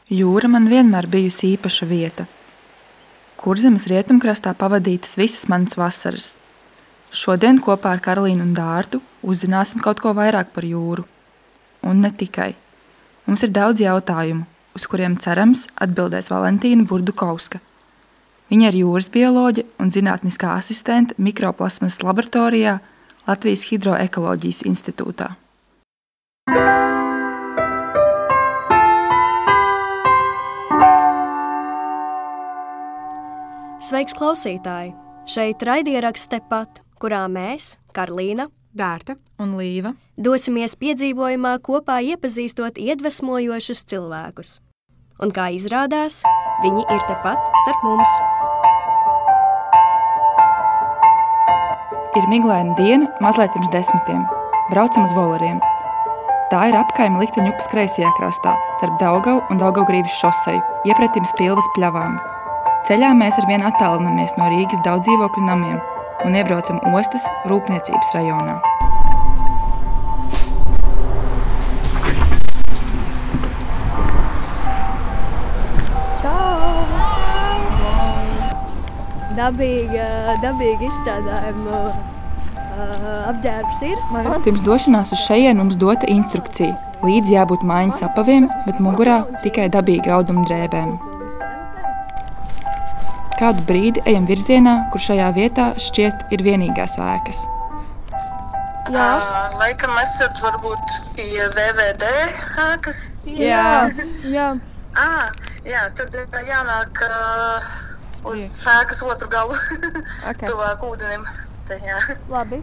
Jūra man vienmēr bijusi īpaša vieta. Kurzemes rietumkrastā pavadītas visas manas vasaras. Šodien kopā ar Karolīnu un Dārtu uzzināsim kaut ko vairāk par jūru. Un ne tikai. Mums ir daudz jautājumu, uz kuriem cerams atbildēs Valentīna Burdukovska. Viņa ir jūras bioloģe un zinātniskā asistente mikroplasmas laboratorijā Latvijas Hidroekoloģijas institūtā. Sveiks, klausītāji! Šeit raidieraksts tepat, kurā mēs, Karolīna, Dārta un Līva, dosimies piedzīvojumā kopā iepazīstot iedvesmojošus cilvēkus. Un kā izrādās, viņi ir tepat starp mums. Ir miglaina diena mazliet pirms 10. Braucam uz Voleriem. Tā ir apkaime Likteņu upes kreisajā krastā, starp Daugavu un Daugavgrīvas šoseju, iepretim Spilvas pļavām. Ceļā mēs arvien attālinamies no Rīgas daudzdzīvokļu namiem un iebraucam ostas rūpniecības rajonā. Čau! Dabīgi izstrādājumu apģērbs ir. Pirms došanās uz šejien mums dota instrukcija. Līdzi jābūt mājiņas apaviem, bet mugurā tikai dabīgi auduma drēbēm. Kādu brīdi ejam virzienā, kur šajā vietā šķiet ir vienīgās ēkas. Laikam esat varbūt pie VVD ēkas? Jā. Jā, tad jānāk uz ēkas otru galu, tuvāk ūdenim. Te, jā. Labi.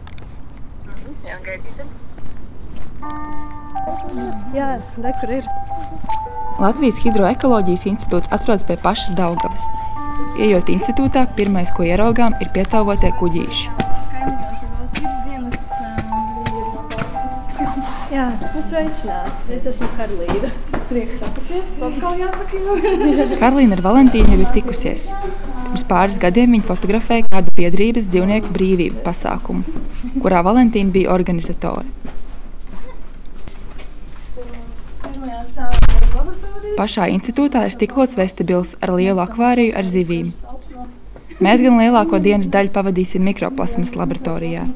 Jā, gaidīsim. Jā, kur ir. Latvijas Hidroekoloģijas institūts atrodas pie pašas Daugavas. Ejot institūtā, pirmais, ko ieraugām, ir pietavotie kuģīši. Jā, sveicināti. Es esmu Karolīna. Prieks sapaties, atkal jāsaka. Karolīna ar Valentīnu jau ir tikusies. Pirms pāris gadiem viņa fotografēja kādu biedrības dzīvnieku brīvību pasākumu, kurā Valentīna bija organizatore. Pašā institūtā ir stiklots vestibils ar lielu akvāriju ar zivīm. Mēs gan lielāko dienas daļu pavadīsim mikroplasmas laboratorijā.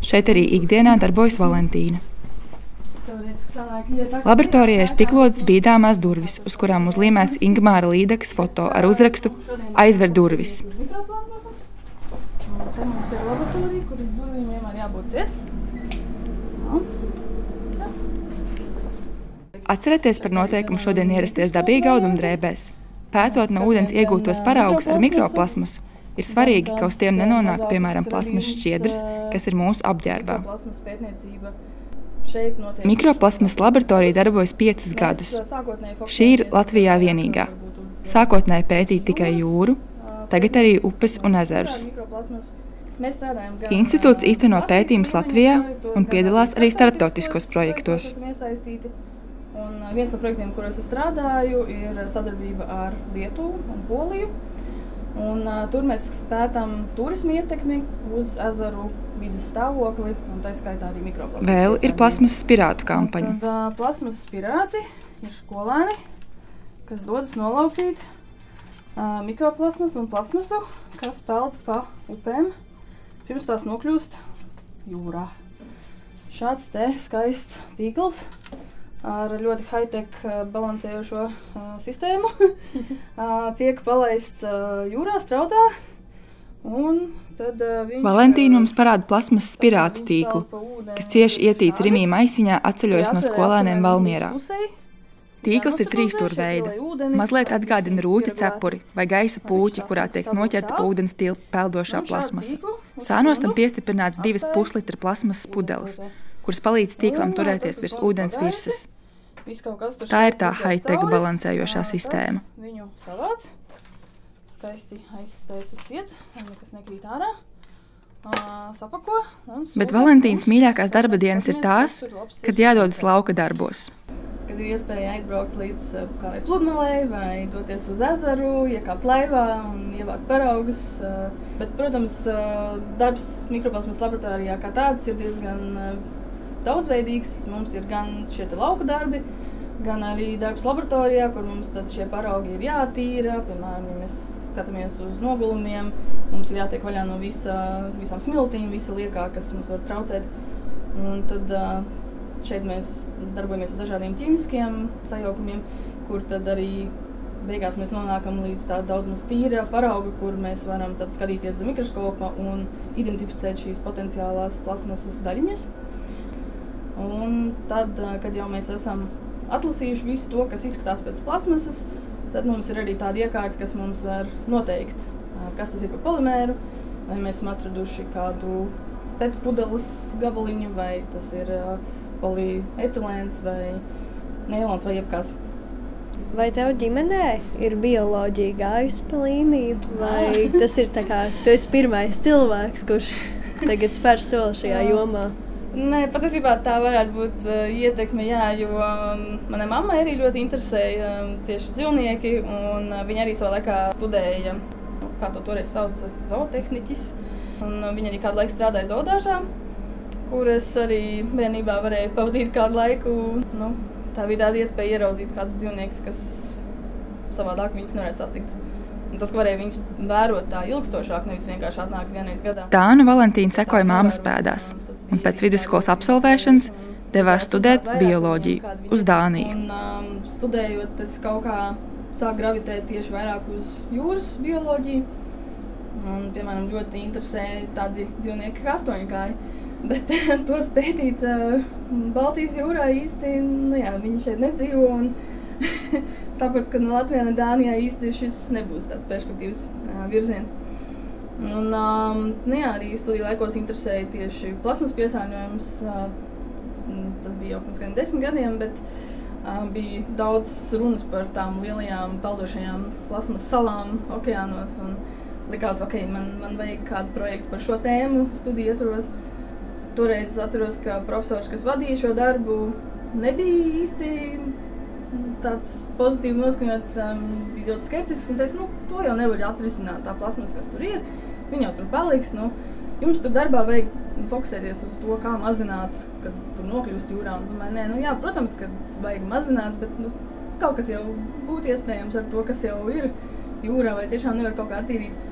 Šeit arī ikdienā darbojas Valentīna. Laboratorijā ir stiklotas bīdāmās durvis, uz kurām uzlīmēts Ingmāra Līdekas foto ar uzrakstu "Aizver durvis". Te mums ir laboratorija, kuras durvīm vienmēr jābūt ciet. Atcerieties par noteikumu šodien ierasties dabīgi auduma drēbēs. Pētot no ūdens iegūtos paraugus ar mikroplasmasu, ir svarīgi, ka uz tiem nenonāk, piemēram, plasmas šķiedras, kas ir mūsu apģērbā. Mikroplasmas laboratorija darbojas 5 gadus. Šī ir Latvijā vienīgā. Sākotnēji pētīja tikai jūru, tagad arī upes un ezerus. Institūts īsteno pētījumus Latvijā un piedalās arī starptautiskos projektos. Un viens no projektiem, kuros es strādāju, ir sadarbība ar Lietuvu un Poliju. Un tur mēs pētām turismu ietekmi uz ezeru vides stāvokli, un tā skaitā arī mikroplasmas. Vēl ir plasmasas pirātu kampaņa. Plasmasas pirāti ir skolēni, kas dodas nolaupīt mikroplasmas un plasmasu, kas peld pa upēm, pirms tās nokļūst jūrā. Šāds te skaists tīkls ar ļoti high-tech balansējošo sistēmu tiek palaists jūrā straudā, un tad viņš... Valentīna mums parāda plasmasas pirātu tīklu, kas cieši ietīts Rimī maisiņā atceļojas no skolēniem Valmierā. Tīkls ir 3 stūra veida. Mazliet atgādina rūķa cepuri vai gaisa pūķi, kurā tiek noķerta pa ūdens tilpu peldošā plasmasa. Sānos tam piestiprināts 2 puslitra plasmasas pudeles, kuras palīdz tīklam turēties virs ūdens virsas. Tā ir tā high-tech balansējošā sistēma. Viņu savāc, skaisti aizstaisa ciet, nekas nekrīt ārā, sapako un sūta. Bet Valentīnas mīļākās darba dienas ir tās, kad jādodas lauka darbos. Kad ir iespēja aizbraukt līdz kādai pludmalei vai doties uz ezeru, iekāpt laivā un ievākt paraugus. Bet, protams, darbs mikroplasmas laboratorijā kā tāds ir diezgan daudzveidīgs. Mums ir gan šie lauka darbi, gan arī darbs laboratorijā, kur mums tad šie paraugi ir jātīra. Piemēram, ja mēs skatāmies uz nogulumiem, mums ir jātiek vaļā no visām smiltīm, visa liekā, kas mums var traucēt. Un tad šeit mēs darbojamies ar dažādiem ķīmiskiem sajaukumiem, kur tad arī beigās mēs nonākam līdz tāda daudz maz tīra parauga, kur mēs varam tad skatīties zem mikroskopa un identificēt šīs potenciālās plasmasas daļiņas. Un tad, kad jau mēs esam atlasījuši visu to, kas izskatās pēc plasmasas, tad mums ir arī tāda iekārta, kas mums var noteikt, kas tas ir par polimēru, vai mēs esam atraduši kādu PET pudeles gabaliņu, vai tas ir polietilēns vai neilons vai jebkas. Vai tev ģimenē ir bioloģija gājusi pa līniju, vai tas ir tā kā tu esi pirmais cilvēks, kurš tagad spēr soli šajā jomā? Nē, patiesībā tā varētu būt ietekme, jā, jo manai mammai arī ļoti interesēja tieši dzīvnieki, un viņa arī savā laikā studēja, kā to toreiz sauc, zootehniķis. Un viņa arī kādu laiku strādāja zoodārzā, kur es arī bērnībā varēju pavadīt kādu laiku. Tā bija tāda iespēja ieraudzīt kādus dzīvniekus, kas savādāk viņus nevarētu satikt. Un tas, ka varēja viņus vērot tā ilgstošāk, nevis vienkārši atnākt vienreiz gadā. Tāna Valentīna sekoja mammas pēdās, un pēc vidusskolas absolvēšanas devās studēt bioloģiju uz Dāniju. Un studējot, es kaut kā sāku gravitēt tieši vairāk uz jūras bioloģiju. Un, piemēram, ļoti interesēja tādi dzīvnieki kā astoņkāji. Bet tos pētīt Baltijas jūrā īsti, viņi šeit nedzīvo un sapratu, ka Latvijā un Dānijā īsti šis nebūs tāds perspektīvs virziens. Un arī studiju laikos interesēja tieši plasmas piesārņojums. Tas bija jau pirms kādiem 10 gadiem, bet bija daudz runas par tām lielajām peldošajām plasmas salām okeānos. Un likās, man vajag kādu projektu par šo tēmu studiju ietvaros. Toreiz atceros, ka profesors, kas vadīja šo darbu, nebija īsti tāds pozitīvi noskaņots, bija ļoti skeptisks un teica, to jau nevar atrisināt, tā plasmas, kas tur ir, viņa jau tur paliks. Jums tur darbā vajag fokusēties uz to, kā mazināt, kad tur nokļūst jūrā. Un domāju, jā, protams, ka vajag mazināt, bet kaut kas jau būtu iespējams ar to, kas jau ir jūrā, vai tiešām nevar kaut kā attīrīt.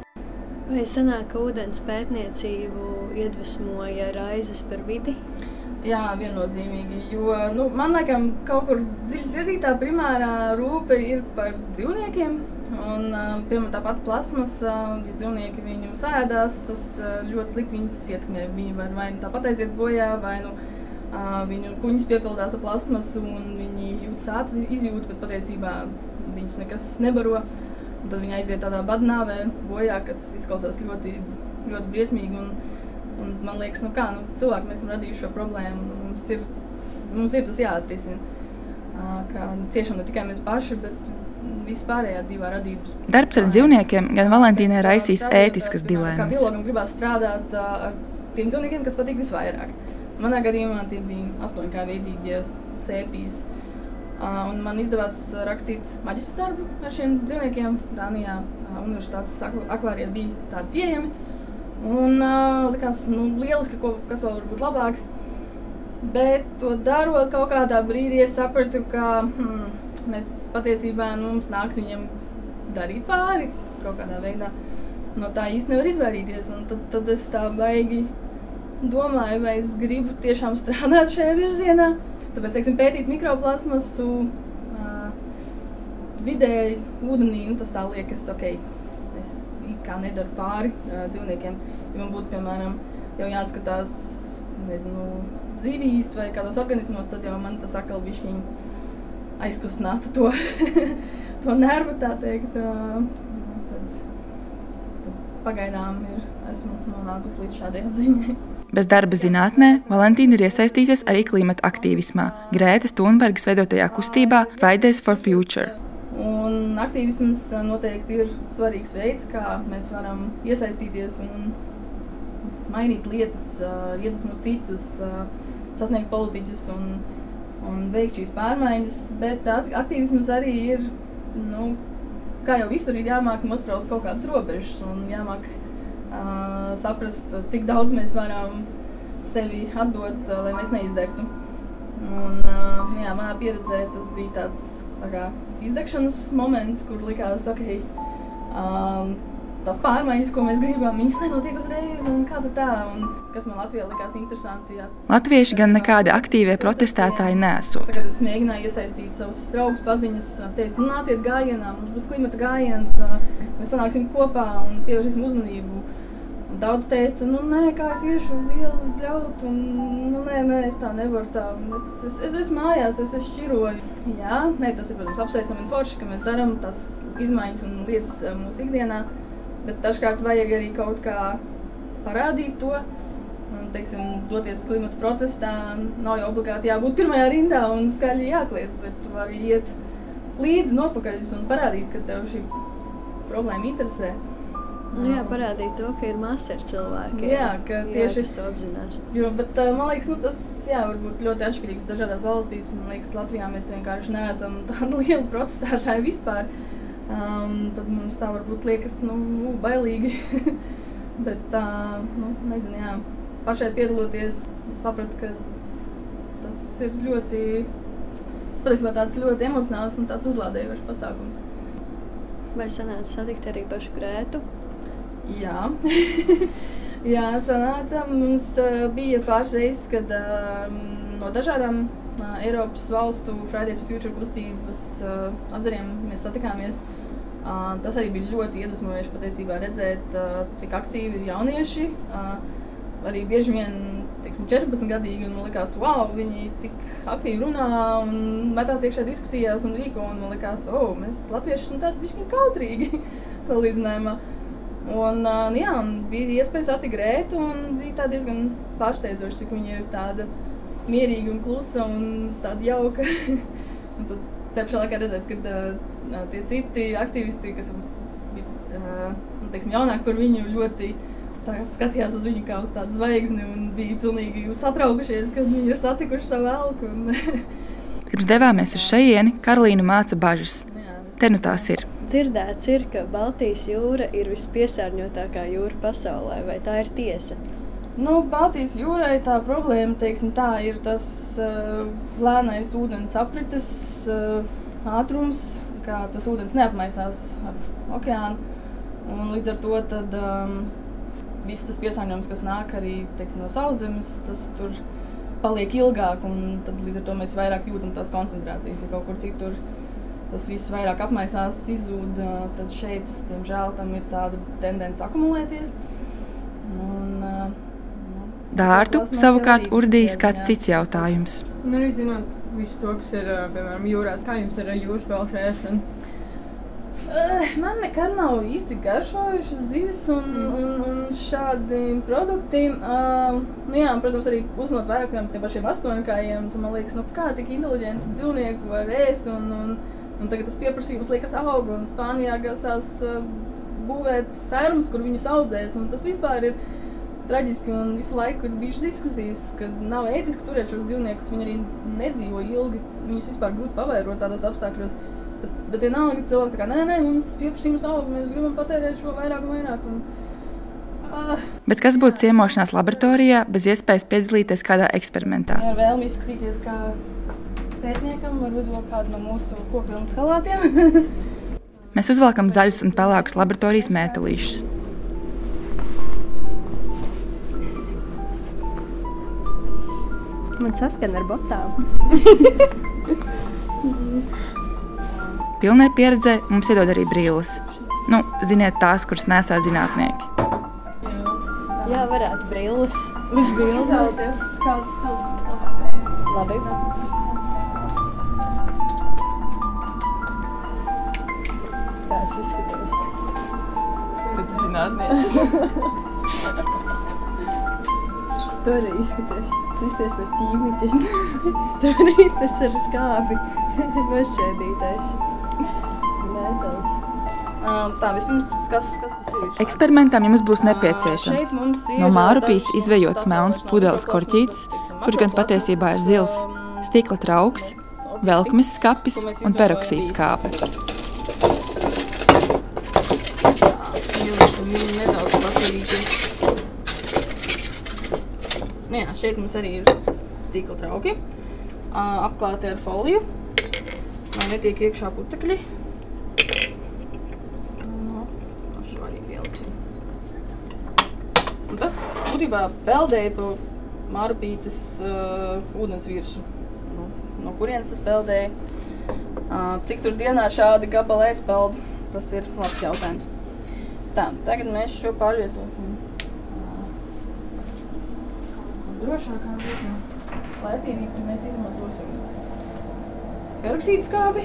Vai sanāk, ka ūdens pētniecību iedvesmoja raizes par vidi? Jā, viennozīmīgi, jo man laikam kaut kur dziļi sirdī tā primārā rūpe ir par dzīvniekiem. Un, piemēram, tāpat plasmas, ja dzīvnieki viņu sēdās, tas ļoti slikti viņus ietekmē. Viņi var vai tāpat aiziet bojā, vai viņu kuņas piepildās ar plasmasu un viņi jūt sācis izjūt, bet patiesībā viņus nekas nebaro. Un tad viņi aiziet tādā badnāvē bojā, kas izklausās ļoti, ļoti briesmīgi. Un man liekas, cilvēki mēs esam radījuši šo problēmu. Mums ir tas jāatrisina. Ka ciešam ne tikai mēs paši, bet vispārējā dzīvā radības. Darbs ar dzīvniekiem gan Valentīnai raisīs ētiskas dilemmas. Kā biologam gribās strādāt ar tiem dzīvniekiem, kas patīk visvairāk. Manā gadījumā tie bija astoņkājveidīgie sēpijas. Un man izdevās rakstīt maģistra darbu ar šiem dzīvniekiem. Dānijā universitātes akvārijā bija tādi pieejami. Un likās, lieliski, kas vēl var būt labāks. Bet to darot kaut kādā brīdī es sapratu, ka mēs patiesībā mums nāks viņiem darīt pāri kaut kādā veidā. No tā īsti nevar izvairīties. Un tad es tā baigi domāju, vai es gribu tiešām strādāt šajā virzienā. Tāpēc, pētīt mikroplasmasu vidē, ūdenī, tas tā liekas, es it kā nedaru pāri dzīvniekiem. Ja man būtu, piemēram, jau jāskatās, zivīs vai kādos organismos, tad jau man tas atkal bišķiņ aizkustinātu to nervu, tā teikt. Tad pagaidām esmu nonākusi līdz šādai atziņai. Bez darba zinātnē Valentīna ir iesaistījusies arī klimata aktīvismā, Grētas Thunbergas veidotajā kustībā Fridays for Future. Un aktīvisms noteikti ir svarīgs veids, kā mēs varam iesaistīties un mainīt lietas, iedvesmot citus, sasniegt politiķus un veikt šīs pārmaiņas. Bet aktīvisms arī ir, kā jau visur, ir jāmāk nospraust kaut kādas robežas un jāmāk saprast, cik daudz mēs varam sevi atdot, lai mēs neizdegtu. Un, jā, manā pieredzē tas bija tāds tā kā izdegšanas moments, kur likās, ok, tās pārmaiņas, ko mēs gribam, viņas nenotiek uzreiz, un kā tā, un kas man Latvijā likās interesanti. Jā. Latvieši gan nekādi aktīvie protestētāji neesot. Tagad es mēģināju iesaistīt savus draugus, paziņas, teicu, nāciet gājienā, mums būs klimata gājiens, mēs sanāksim kopā un pievēršīsim uzmanību. Un daudz teica, nē, kā es iešu uz ielas bļaut, un nē, es tā nevaru tā, un es esmu mājās, es šķiroju. Jā, tas ir, protams, apsveicami un forši, ka mēs darām tās izmaiņas un lietas mūsu ikdienā, bet dažkārt vajag arī kaut kā parādīt to, un, teiksim, doties klimata protestā, nav jau obligāti jābūt pirmajā rindā un skaļi jākliedz, bet tu vari iet līdzi nopakaļ un parādīt, ka tev šī problēma interesē. Jā, parādīt to, ka ir masa ar cilvēkiem. Jā, ka tieši kas to apzinās. Jo, bet man liekas, tas varbūt ļoti atšķirīgs dažādās valstīs. Man liekas, Latvijā mēs vienkārši neesam tādu lielu protestētāju vispār. Tad mums tā varbūt liekas, bailīgi. Bet, nezinu, jā, pašai piedaloties, sapratu, ka tas ir ļoti, patiesībā tāds ļoti emocionāls un tāds uzlādējošs pasākums. Vai sanāca satikt arī pašu Grētu? Jā, jā, sanāca. Mums bija pāris reizes, kad no dažādām Eiropas valstu Fridays for Future kustības atzariem mēs satikāmies. Tas arī bija ļoti iedvesmojoši patiesībā redzēt, cik aktīvi ir jaunieši. Arī bieži vien, 14-gadīgi, un man likās, wow, viņi tik aktīvi runā un metās iekšā diskusijās un rīko, un man likās, mēs latvieši esam tādi bišķiņi kautrīgi salīdzinājumā. Un bija iespēja satikt Grētu, un bija tā diezgan pārsteidzoši, cik viņa ir tāda mierīga un klusa un tāda jauka. Un tad te pašā laikā redzēt, ka tie citi aktīvisti, kas bija jaunāki par viņu, ļoti skatījās uz viņu kā uz tādu zvaigzni un bija pilnīgi satraukušies, kad viņi ir satikuši savu elku. Pirms devāmies uz šejieni, Karolīna māca bažas. Te nu tās ir. Dzirdēts ir, ka Baltijas jūra ir vispiesārņotākā jūra pasaulē, vai tā ir tiesa? Baltijas jūrai tā problēma, ir tas lēnais ūdens aprites ātrums, kā tas ūdens neapmaisās ar okeānu, un līdz ar to tad viss tas piesārņojums, kas nāk arī, no sauszemes, tas tur paliek ilgāk, un tad līdz ar to mēs vairāk jūtam tās koncentrācijas, ja kaut kur citur tas viss vairāk apmaisās, izzūd, tad šeit, diemžēl, tam ir tāda tendence akumulēties. Dārtu savukārt urdīs kāds cits jautājums. Arī zināt visu to, kas ir, piemēram, jūrās, kā jums ir jūras pelšēšana? Man nekad nav īsti garšojušas zivis un šādi produkti. Protams, arī uzzinot vairāk tiem pašiem astoņkājiem, tad man liekas, kā tik inteliģenti dzīvnieki var ēst un tagad tas pieprasījums liekas aug, un Spānijā grasās būvēt fermas, kur viņus audzēs, un tas vispār ir traģiski, un visu laiku ir bijušas diskusijas, ka nav ētiski turēt šos dzīvniekus, viņi arī nedzīvo ilgi, viņus vispār grūti pavairot tādos apstākļos, bet vienalga cilvēki tā kā, nē, mums pieprasījums aug, mēs gribam patērēt šo vairāk un vairāk. Bet kas būtu ciemošanās laboratorijā bez iespējas piedalīties kādā eksperimentā? Ja ar vēlmi izskatīties kā pētniekam, var uzvilkt kādu no mūsu kokvilnas halātiem. Mēs uzvelkam zaļus un pelēkus laboratorijas mētelīšus. Man saskan ar botām. Pilnai pieredzē mums iedod arī brilles. Ziniet tās, kuras nesā zinātnieki. Jā, varētu brilles. Uz bildi. Izvēlēties, kāds stils mums labāk. Labi. Kā es izskatos? Bet zinātnieks. Tu arī izskaties. Tu izskaties pēc ķīmiķis. Tu arī tas ar skābi. Nošķēdītais. Mētels. Tā, vispirms, kas tas ir vispār? Eksperimentam jums būs nepieciešams no mārupītes izvejots melns pudeles korķītis, kurš gan patiesībā ir zils, stikla trauks, velkmes skapis un peroksīta skāpe. Nedaudz patīrīti. Jā, šeit mums arī ir stikla trauki. apklāti ar foliju, lai netiek iekšā putekļi. Šo arī pieliksim. Un tas būtībā peldēja pa mārupītes ūdens virsu. No kurienes tas peldēja? Cik tur dienā šādi gabali peld? Tas ir labs jautājums. Tā, tagad mēs šo pārvietosim drošākā vietnē. Lētīgi mēs izmantosim peroksīdu skābi.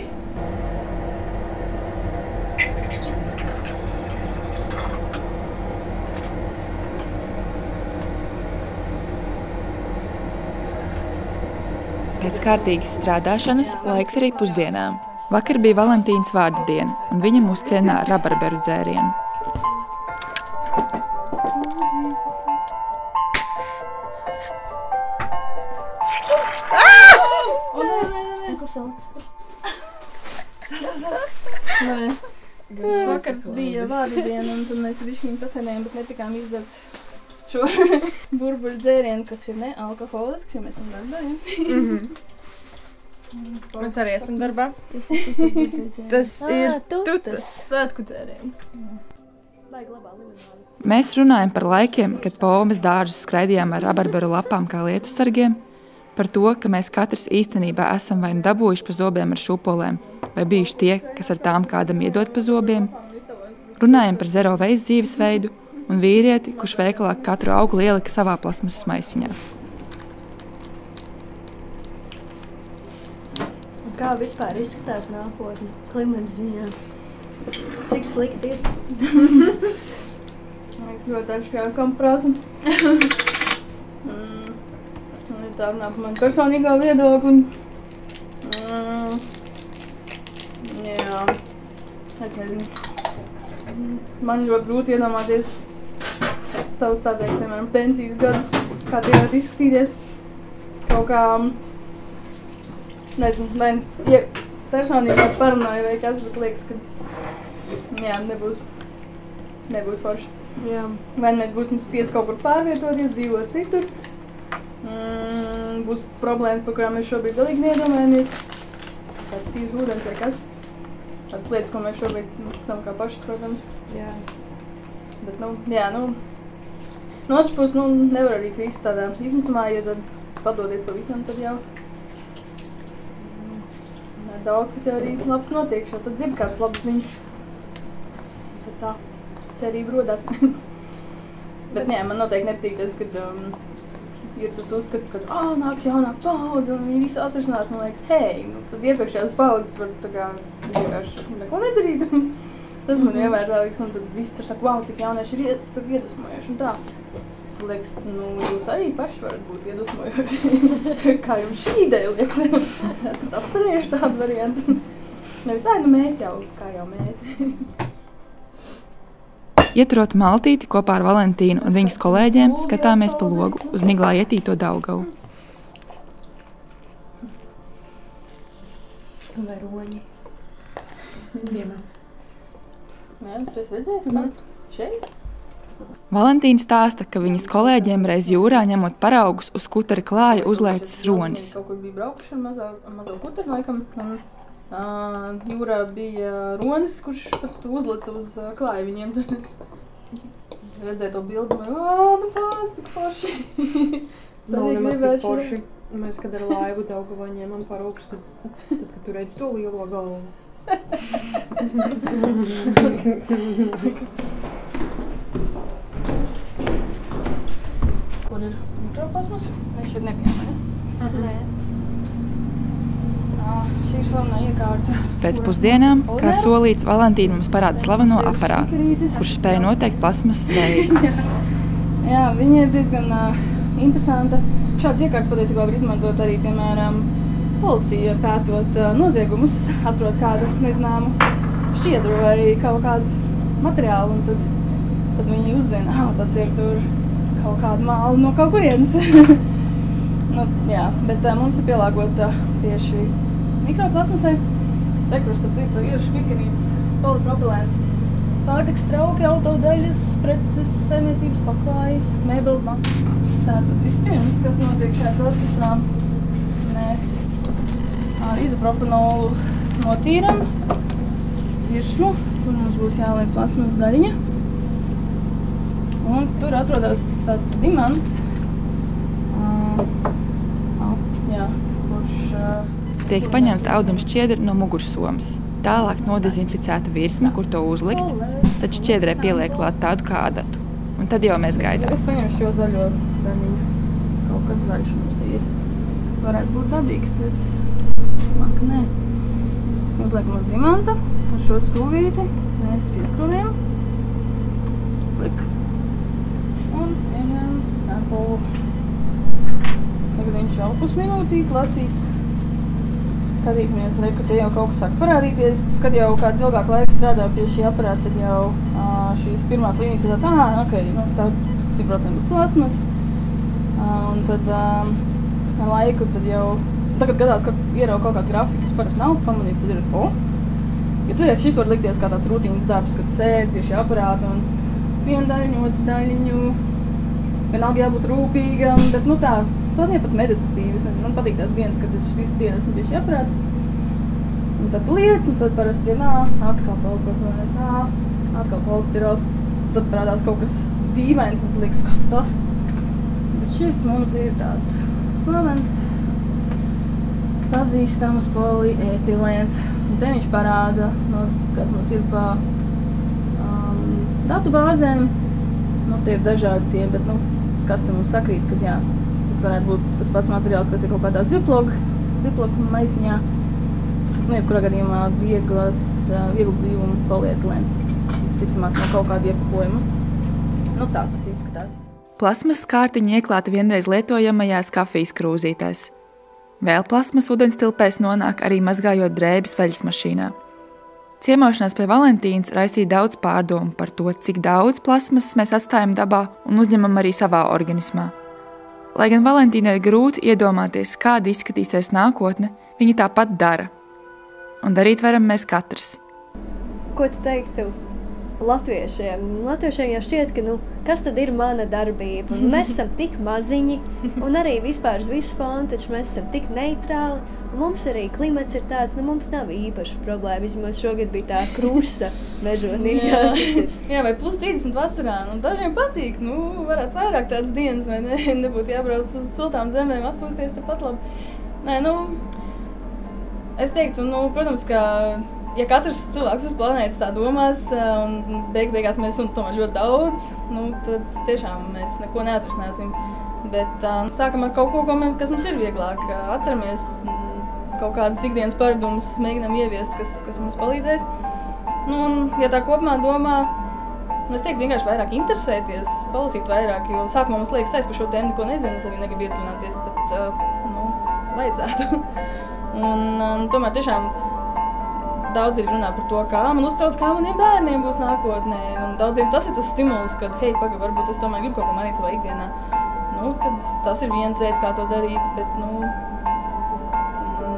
Pēc kārtīgas strādāšanas laiks arī pusdienām. Vakar bija Valentīnas vārda diena, un viņa mūs cienā rabarberu dzērienu. Vakar bija vārda diena, un tad mēs bišķiņi pasēdējām, bet netikām izdzert šo burbuļu dzērienu, kas ir nealkoholisks, jo mēs esam darbā, ja? Mēs arī esam darbā. Tas ir tutas svētku dzēriens. Mēs runājam par laikiem, kad pa Omes dārzus skraidījām ar rabarberu lapām kā lietusargiem, par to, ka mēs katrs īstenībā esam vai nu dabūjuši pa zobiem ar šūpolēm, vai bijuši tie, kas ar tām kādam iedod pa zobiem. Runājam par zero waste dzīvesveidu un vīrieti, kurš veikalā katru augli ielika savā plasmasas maisiņā. Kā vispār izskatās nākotne klimata ziņā? Cik slikti ir? Ļoti atšķirāk, kam prasa. Tā runā par mani personīgā viedokli. Jā, es nezinu. Man ļoti grūti iedomāties savus tādēļ, piemēram, pensijas gadus, kā tie varētu izskatīties. Kaut kā, nezinu, vai ja personīgi parunāju vai kas, bet liekas, ka jā, nebūs forši. Jā. Vai mēs būsim spiesti kaut kur pārvietoties, dzīvot citur. Būs problēmas, par kurām mēs šobrīd galīgi neiedomājamies. Tāds tīrs ūdens vai kas. Tādas lietas, ko mēs šobrīd skatām kā paši, protams. Jā. Bet, no otras puses, nevar arī krist tādā izmisumā, ja tad padoties pavisam, tad jau daudz, kas jau arī labs notiek, šo tad dzird kāds labs ziņš. Tad tā, cerība rodās. Bet, man noteikti nepatīk tas, kad ir tas uzskats, ka nāks jaunā paudze un viņi visu atrašanās, man liekas, hei, tad iepriekšējās paudzes var tā kā vienkārši neko nedarīt. Tas man vienmēr tā liekas, un tad viss tur saka, wow, cik jaunieši ir iedvesmojoši un tā. Tad liekas, jūs arī paši varat būt iedvesmojoši. Kā jums šī ideja liekas? Esat apcerējuši tādu variantu. Nevis, mēs jau, kā jau mēs. Ieturot maltīti kopā ar Valentīnu un viņas kolēģiem, skatāmies pa logu uz miglā ietīto Daugavu. Vai roņi? Ziemā. Jā, tu esi redzējis, šeit? Valentīna stāsta, ka viņas kolēģiem reiz jūrā ņemot paraugus uz kutera klāja uzlēcis ronis. Kaut kur bija braukuši ar mazo kuteru, laikam. Jūrā bija ronis, kurš uzlec uz klāju viņiem. Redzēja to bildi, pās, tik forši. Nav nemaz tik forši. Mēs, kad ar laivu Daugavā ņēmām paraugus, tad, kad tu redzi to lielo galvu. Kur ir mikroplasmas? Mēs šeit nebijām, ne? Nē. Šī ir slavenā iekārta. Pēc pusdienām, kā solīts, Valentīna mums parāda slaveno aparātu, kurš spēja noteikt plasmasas veidu. Jā, viņa ir diezgan interesanta. Šāds iekārts patiesībā var izmantot arī, piemēram, policija pētot noziegumus, atrod kādu nezināmu šķiedru vai kaut kādu materiālu, un tad viņi uzzina, tas ir tur kaut kāda māla no kaut kurienes. Jā, bet mums ir pielāgota tieši mikroplasmasai. Rekur, starp citu, ir špikerīts, polipropilēns, pārtikas trauki, autodaļas, preces, saimniecības paklāji, mēbeles banka. Tātad vispirms, kas notiek šajā procesā, mēs ar izopropanolu notīram virsmu, kur mums būs jāliek plasmas daļiņa. Un tur atrodas tāds dimants, kurš tiek paņemta auduma šķiedra no mugursomas. Tālāk nodezinficēta virsma, kur to uzlikt, tad šķiedrē pieliek klāt tādu kā adatu. Un tad jau mēs gaidām. Es paņemšu šo zaļo daļiņu. Kaut kas zaļš mums te ir. Varētu būt dabīgs, bet smaka nē. Mēs uzliekam uz dimanta ar šo skrūvīti. Mēs pieskrūvējam. Klik. Un spiežam sample. Tagad viņš vēl pusminūtīt lasīs. Skatīsimies, ka te jau kaut kas sāk parādīties. Kad jau kādu ilgāku laiku strādā pie šī aparāta, tad jau šīs pirmās līnijas ir tāds, ok, tā 100% būs plasmas. Un tad ar laiku tad jau, tagad gadās, ka ierauga kaut kādu grafiku, kas parasti nav pamanīts, tad ir, jo cerēs, šis var likties kā tāds rutīnas darbs, kad tu sēdi pie šī aparāta un vienu daļiņu, otru daļiņu, vienalga jābūt rūpīgam, bet tā, sasniegt pat meditatīvi, es nezinu, man patīk tās dienas, kad es visu dienu esmu pie šī aparāta. Un tad tu liec, un tad parasti ir, atkal polikarbonāts, atkal polistirols, tad parādās kaut kas dīvains, un tad liekas, kas tas? Bet šis mums ir tāds slavens, pazīstams polietilēns. Un te viņš parāda, kas mums ir pa datu bāzēm. Tie ir dažādi tie, bet kas te mums sakrīt, kad jā, tas varētu būt tas pats materiāls, kas ir kaut kādā ziploku maisiņā. Jebkurā gadījumā vieglu blīvumu polietilēns, ticamāk no kaut kāda iepakojuma. Tā tas izskatās. Plasmas kārtiņa ieklāta vienreiz lietojamajās kafijas krūzītēs. Vēl plasmas ūdenstilpēs nonāk arī mazgājot drēbes veļas mašīnā. Ciemošanās pie Valentīnas raisīja daudz pārdomu par to, cik daudz plasmasas mēs atstājam dabā un uzņemam arī savā organismā. Lai gan Valentīnai ir grūti iedomāties, kāda izskatīsies nākotne, viņa tāpat dara. Un darīt varam mēs katrs. Ko tu teiktu latviešiem? Latviešiem jau šķiet, ka kas tad ir mana darbība? Un mēs esam tik maziņi, un arī vispār uz visu fonu, taču mēs esam tik neitrāli. Un mums arī klimats ir tāds, mums nav īpaša problēma. Izņemot šogad bija tā krusa mežonīgā. Jā, vai plus 30 vasarā. Dažiem patīk, varētu vairāk tādas dienas, vai ne? Nebūtu jābrauc uz siltām zemēm, atpūsties tepat labi. Nē, es teiktu, protams, ka ja katrs cilvēks uz planētas tā domās, un beigās mēs esam tomēr ļoti daudz, tad tiešām mēs neko neatrisināsim. Bet sākam ar kaut ko, kas mums ir vieglāk. Atceramies kaut kādas ikdienas paradumus, mēģinām ieviest, kas mums palīdzēs. Ja tā kopumā domā, es teiktu vienkārši vairāk interesēties, palasīt vairāk, jo sākumā mums liekas, es par šo tēmu neko nezinu, es arī negribu iedziļināties, bet vajadzētu. Un tomēr tiešām daudz ir runā par to, kā man uztrauc, kā maniem bērniem būs nākotnē. Un daudziem tas ir tas stimuls, kad, hei, varbūt es tomēr gribu kaut ko mainīt savā ikdienā. Tad tas ir viens veids, kā to darīt, bet,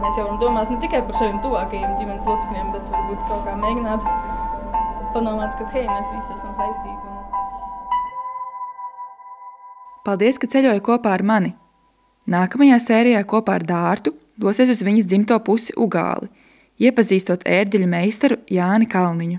mēs jau varam domāt ne tikai par saviem tuvākajiem ģimenes locekļiem, bet varbūt kaut kā mēģināt padomāt, ka, hei, mēs visi esam saistīti. Paldies, ka ceļoji kopā ar mani! Nākamajā sērijā kopā ar Dārtu dosies uz viņas dzimto pusi Ugāli, iepazīstot ērģeļu meistaru Jāni Kalniņu.